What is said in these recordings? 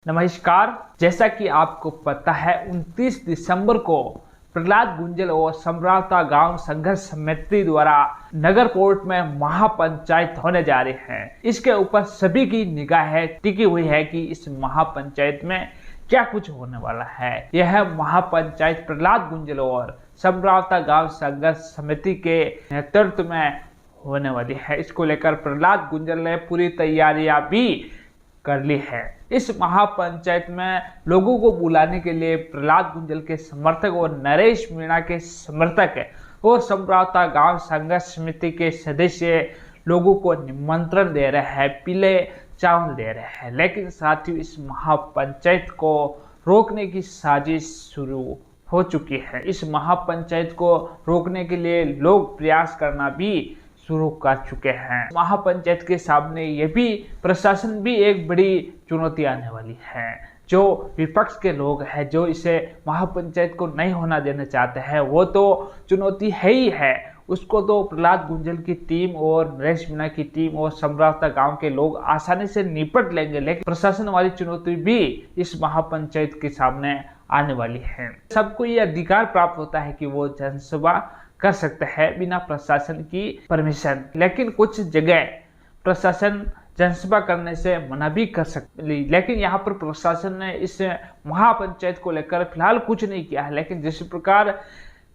नमस्कार। जैसा कि आपको पता है 29 दिसंबर को प्रहलाद गुंजल और समरावता गांव संघर्ष समिति द्वारा नगर कोर्ट में महापंचायत होने जा रही है। इसके ऊपर सभी की निगाहें टिकी हुई है कि इस महापंचायत में क्या कुछ होने वाला है। यह महापंचायत प्रहलाद गुंजल और समरावता गांव संघर्ष समिति के नेतृत्व में होने वाली है। इसको लेकर प्रहलाद गुंजल ने पूरी तैयारियां भी कर ली है। इस महापंचायत में लोगों को बुलाने के लिए प्रहलाद गुंजल के समर्थक और नरेश मीणा के समर्थक और समरावता गांव संघर्ष समिति के सदस्य लोगों को निमंत्रण दे रहे हैं, पीले चावल दे रहे हैं। लेकिन साथ ही इस महापंचायत को रोकने की साजिश शुरू हो चुकी है। इस महापंचायत को रोकने के लिए लोग प्रयास करना भी शुरू कर चुके हैं। महापंचायत के सामने ये भी प्रशासन भी एक बड़ी चुनौती आने वाली है। जो विपक्ष के लोग हैं, जो इसे महापंचायत को नहीं होना देना चाहते हैं, वो तो चुनौती है ही है। उसको तो प्रहलाद गुंजल की टीम और नरेश मीणा की टीम और समरावता गांव के लोग आसानी से निपट लेंगे, लेकिन प्रशासन वाली चुनौती भी इस महापंचायत के सामने आने वाली है। सबको ये अधिकार प्राप्त होता है कि वो जनसभा कर सकते हैं बिना प्रशासन की परमिशन, लेकिन कुछ जगह प्रशासन जनसभा करने से मना भी कर सकती। लेकिन यहाँ पर प्रशासन ने इस महापंचायत को लेकर फिलहाल कुछ नहीं किया है। लेकिन जिस प्रकार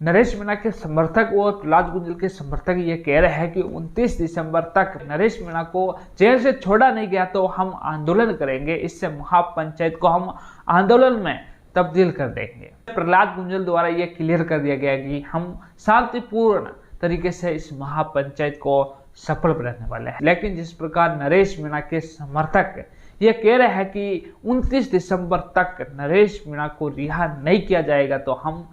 नरेश मीणा के समर्थक और प्रहलाद गुंजल के समर्थक ये कह रहे हैं कि 29 दिसंबर तक नरेश मीणा को जेल से छोड़ा नहीं गया तो हम आंदोलन करेंगे, इससे महापंचायत को हम आंदोलन में तब्दील कर देंगे। प्रहलाद गुंजल द्वारा यह क्लियर कर दिया गया कि हम शांतिपूर्ण तरीके से इस महापंचायत को सफल बनाने वाले हैं। लेकिन जिस प्रकार नरेश मीणा के समर्थक ये कह रहे हैं कि 29 दिसंबर तक नरेश मीणा को रिहा नहीं किया जाएगा तो हम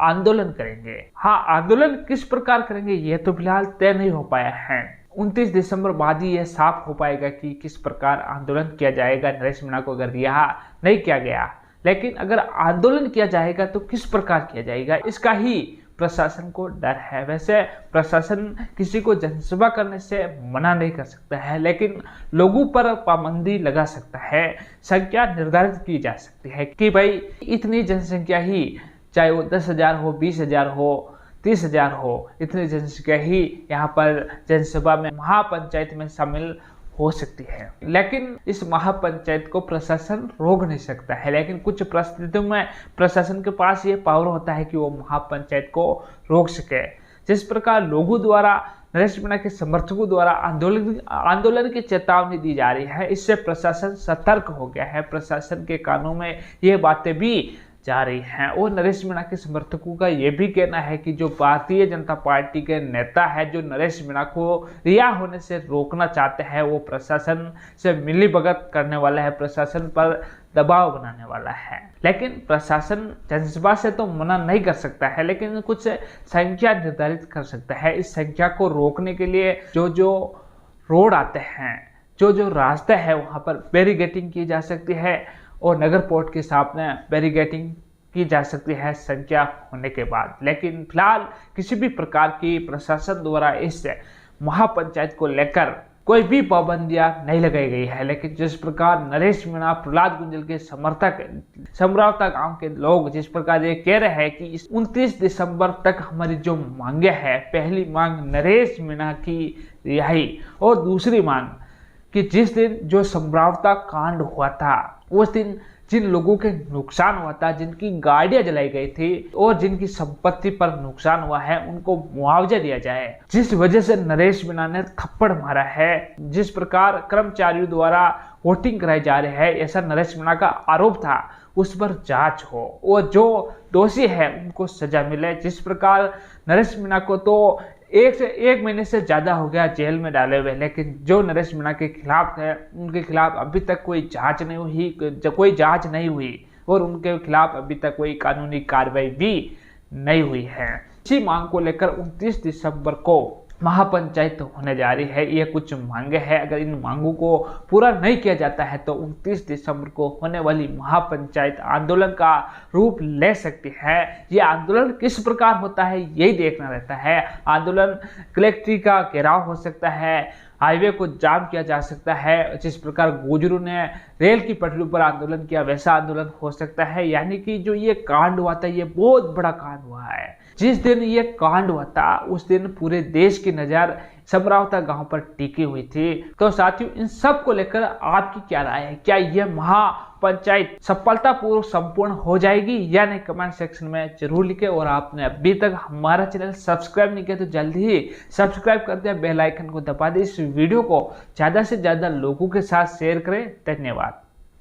आंदोलन करेंगे। हाँ, आंदोलन किस प्रकार करेंगे ये तो फिलहाल तय नहीं हो पाया है। 29 दिसंबर बाद ही यह साफ हो पाएगा कि किस प्रकार आंदोलन किया जाएगा। नरेश मीणा को अगर रिहा नहीं किया गया, लेकिन अगर आंदोलन किया जाएगा तो किस प्रकार किया जाएगा, इसका ही प्रशासन को डर है। वैसे प्रशासन किसी को जनसभा करने से मना नहीं कर सकता है, लेकिन लोगों पर पाबंदी लगा सकता है। संख्या निर्धारित की जा सकती है कि भाई इतनी जनसंख्या ही, चाहे वो 10,000 हो, 20,000 हो, 30,000 हो, इतनी जनसंख्या ही यहाँ पर जनसभा में महापंचायत में शामिल हो सकती है। लेकिन इस महापंचायत को प्रशासन रोक नहीं सकता है। लेकिन कुछ परिस्थितियों में प्रशासन के पास ये पावर होता है कि वो महापंचायत को रोक सके। जिस प्रकार लोगों द्वारा, नरेश मीणा के समर्थकों द्वारा आंदोलन की चेतावनी दी जा रही है, इससे प्रशासन सतर्क हो गया है। प्रशासन के कानों में ये बातें भी जा रही हैं और नरेश मीणा के समर्थकों का यह भी कहना है कि जो भारतीय जनता पार्टी के नेता है, जो नरेश मीणा को रिहा होने से रोकना चाहते हैं, वो प्रशासन से मिलीभगत करने वाला है, प्रशासन पर दबाव बनाने वाला है। लेकिन प्रशासन जनसभा से तो मना नहीं कर सकता है, लेकिन कुछ संख्या निर्धारित कर सकता है। इस संख्या को रोकने के लिए जो रोड आते हैं, जो रास्ते हैं, वहाँ पर बैरिकेडिंग की जा सकती है और नगर पोर्ट के सामने बैरिकेडिंग की जा सकती है संख्या होने के बाद। लेकिन फिलहाल किसी भी प्रकार की प्रशासन द्वारा इस महापंचायत को लेकर कोई भी पाबंदियां नहीं लगाई गई है। लेकिन जिस प्रकार नरेश मीणा, प्रहलाद गुंजल के समर्थक, समरावता गांव के लोग जिस प्रकार ये कह रहे हैं कि इस 29 दिसंबर तक हमारी जो मांगे है, पहली मांग नरेश मीणा की रिहाई और दूसरी मांग कि जिस दिन जो समरावता कांड हुआ था, उस दिन जिन लोगों के नुकसान हुआ था, जिनकी गाड़ियां जलाई गई थी और जिनकी संपत्ति पर नुकसान हुआ है, उनको मुआवजा दिया जाए। जिस वजह से नरेश मीणा ने थप्पड़ मारा है, जिस प्रकार कर्मचारियों द्वारा वोटिंग कराई जा रही है, ऐसा नरेश मीणा का आरोप था, उस पर जांच हो और जो दोषी है उनको सजा मिले। जिस प्रकार नरेश मीणा को तो 1 महीने से ज्यादा हो गया जेल में डाले हुए, लेकिन जो नरेश मीणा के खिलाफ है, उनके खिलाफ अभी तक कोई जांच नहीं हुई और उनके खिलाफ अभी तक कोई कानूनी कार्रवाई भी नहीं हुई है। इसी मांग को लेकर 29 दिसंबर को महापंचायत होने जा रही है। ये कुछ मांगे हैं, अगर इन मांगों को पूरा नहीं किया जाता है तो 29 दिसंबर को होने वाली महापंचायत आंदोलन का रूप ले सकती है। ये आंदोलन किस प्रकार होता है यही देखना रहता है। आंदोलन कलेक्ट्रेट का घेराव हो सकता है, हाईवे को जाम किया जा सकता है, जिस प्रकार गुजरों ने रेल की पटरी पर आंदोलन किया वैसा आंदोलन हो सकता है। यानी कि जो ये कांड हुआ था ये बहुत बड़ा कांड हुआ है। जिस दिन ये कांड हुआ था उस दिन पूरे देश की नज़र समरावता गांव पर टिकी हुई थी। तो साथियों, इन सब को लेकर आपकी क्या राय है? क्या यह महापंचायत सफलतापूर्वक संपूर्ण हो जाएगी या नहीं? कमेंट सेक्शन में जरूर लिखें। और आपने अभी तक हमारा चैनल सब्सक्राइब नहीं किया तो जल्दी ही सब्सक्राइब कर दें, बेल आइकन को दबा दें। इस वीडियो को ज़्यादा से ज़्यादा लोगों के साथ शेयर करें। धन्यवाद।